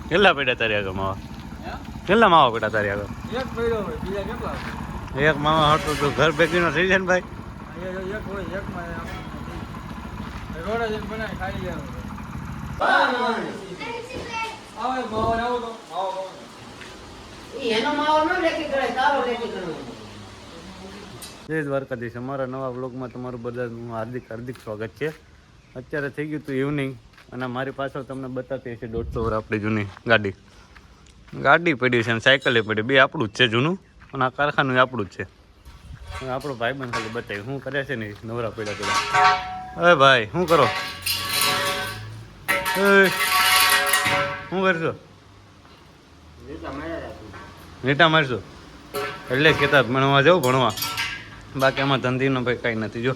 કેટલા પડ્યા તારી આગળ માવા? કેટલા માવા પડ્યા તારી આગળ? એક પડ્યો હોય, બીજા કેટલા? એક માવા હતો તો ઘર ભેગીનો થઈ જાય ને ભાઈ. એક હોય, એકમાં રોડા જઈને બનાવી ખાઈ જાય. આવે માવો આવો તો માવો એનો માવો ન લેકી કરે, તારો લેકી કરવો. જય દ્વારકાધીશ. અમારા નવા વ્લોગમાં તમારું બધાનું હાર્દિક હાર્દિક સ્વાગત છે. અત્યારે થઈ ગયું હતું ઇવનિંગ અને મારી પાછળ તમને બતાવતી હશે 150 વર્ષ આપણી જૂની ગાડી પડી છે અને સાયકલે પડી. બે આપણું જ છે જૂનું અને આ કારખાનું આપણું જ છે. આપણો ભાઈબંધ ખાલી બતાવી શું કરે છે ને નવરા પડ્યા. હવે ભાઈ શું કરો? શું કરશો? નીટા મારશો એટલે કહેતા ભણવા જાઉં ભણવા. બાકી આમાં ધંધીનો ભાઈ કાંઈ નથી. જો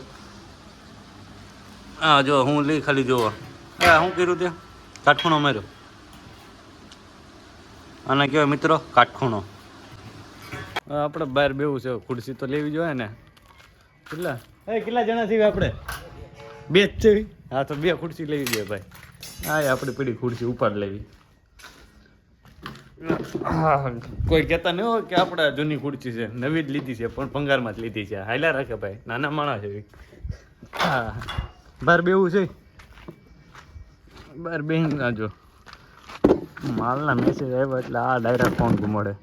હા જો હું લઈ ખાલી જોવા. હા શું કર્યું ત્યાં? કાટખૂણો માર્યો. આને કહેવાય મિત્રો કાટખૂણો. આપણે બહાર બેવું છે, ખુરશી તો લેવી જોઈએ ને. કેટલા જણા છીએ આપણે? 2 જ છે. હા તો 2 ખુરશી લેવી જોઈએ ભાઈ. હા આપણી પડી ખુરશી ઉપાડ લેવી. કોઈ કહેતા નહીં હોય કે આપણે જૂની ખુરશી છે, નવી જ લીધી છે પણ ભંગારમાં જ લીધી છે. હાલ્યા રાખે ભાઈ, નાના માણસ છે. હા બહાર બેવું છે, બહાર બેહીને નાજો. માલના મેસેજ આવ્યા એટલે આ ડાયરેક્ટ ફોન ઘુમાડે.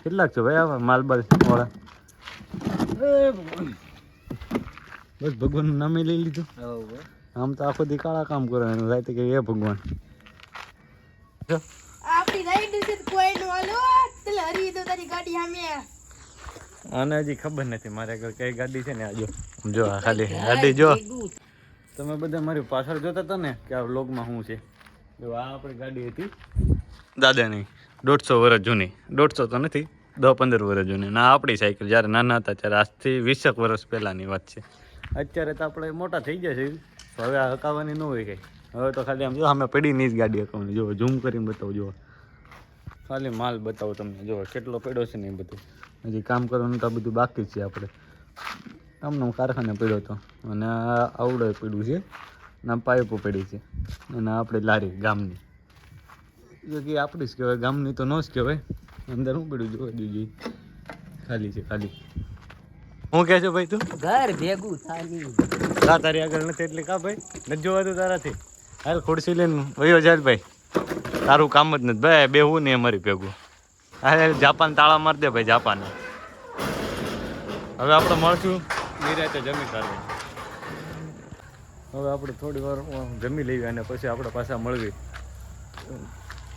કેટલાક છો ભાઈ આવા માલ બાલ વાળા? બસ ભગવાનનું નામે લઈ લીધું. આમ તો આખો દી કાળા કામ કરો એનું રાતે કે એ ભગવાન. આને હજી ખબર નથી મારે આગળ કઈ ગાડી છે ને. આ જો ખાલી ગાડી જો. તમે બધા મારી પાછળ જોતા હતા ને કે આ વ્લોગમાં શું છે. જો આ આપણી ગાડી હતી દાદાની, 150 વર્ષ જૂની. 150 તો નથી, 10-15 વર્ષ જૂની. ના આપણી સાયકલ જ્યારે નાના હતા ત્યારે આજથી 20 વર્ષ પહેલાંની વાત છે. અત્યારે તો આપણે મોટા થઈ ગયા છે, હવે આ હકાવવાની ન હોય કંઈ. હવે તો ખાલી આમ જો અમે પડી નહીં જ ગાડી હકાવવાની. જો ઝૂમ કરીને બતાવો. જો ખાલી માલ બતાવો તમને. જો કેટલો પડ્યો છે ને એ બધું. હજી કામ કરવાનું તો આ બધું બાકી જ છે. આપણે આમને કારખાને પડ્યો હતો અને આવડે પડ્યું છે અને પાઇપો પડી છે અને આપણે લારી ગામની. જો કે આપણી જ કહેવાય, ગામની તો ન જ કહેવાય. અંદર શું પડ્યું જોવા દીજું, ખાલી છે ખાલી. હું કહે છો ભાઈ તું? ઘર ભેગું થાની કા તારી આગળ નથી એટલે કા ભાઈ નથી જોવાતું તારાથી? હાલ ખુરશી લઈને વયો જાય ભાઈ. તારું કામ જ નથી ભાઈ, બેહું નહીં અમારી ભેગું. હા જાપાન તાળા માર દે ભાઈ, જાપાન. હવે આપણે મળશું નિરાતે જમી કાઢે. હવે આપણે થોડી વાર જમી લઈએ અને પછી આપણે પાછા મળવી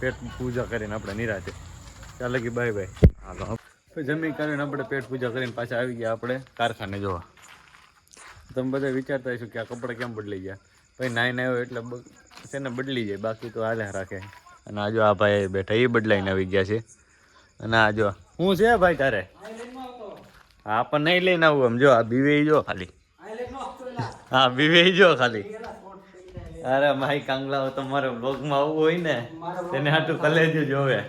પેટ પૂજા કરીને આપણે નિરાતે. ચાલે કે બાય બાય. હાલો જમી કરીને આપણે પેટ પૂજા કરીને પાછા આવી ગયા આપણે કારખાને જોવા. તમે બધા વિચારતા હશો કે આ કપડાં કેમ બદલાઈ ગયા. ભાઈ નાઈને આવ્યો એટલે તેને બદલી જાય, બાકી તો હાલે રાખે. અને આ જો આ ભાઈ બેઠા એ બદલાઈને આવી ગયા છે. અને આ જો શું છે ભાઈ તારે? હા પણ નહીં લઈને આવું. આમ જો આ બીવે જો ખાલી. હા બીવે જો ખાલી. અરે માઈ કાંગલાઓ તમારે બ્લોગમાં આવવું હોય ને તેને હાટું કલેજો જોવે.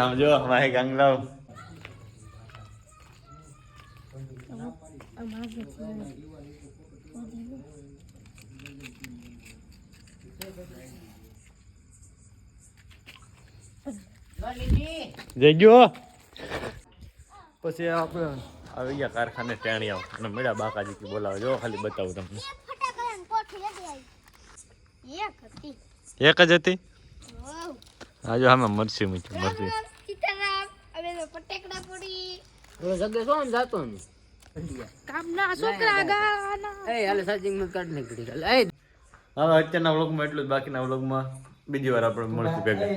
આમ જો માઈ કાંગલાઓ. જઈજો પછી આપણે આવી ગયા કારખાને ટેણિયા અને મળ્યા બાકાજી બોલાવે. જો ખાલી બતાવું તમને. એક જ હતી. હા જો આમાં મરસી મૂકી મરસી. હવે અત્યારના વ્લોગમાં એટલું જ. બાકીના વ્લોગમાં બીજી વાર આપણે મળશું ભેગા.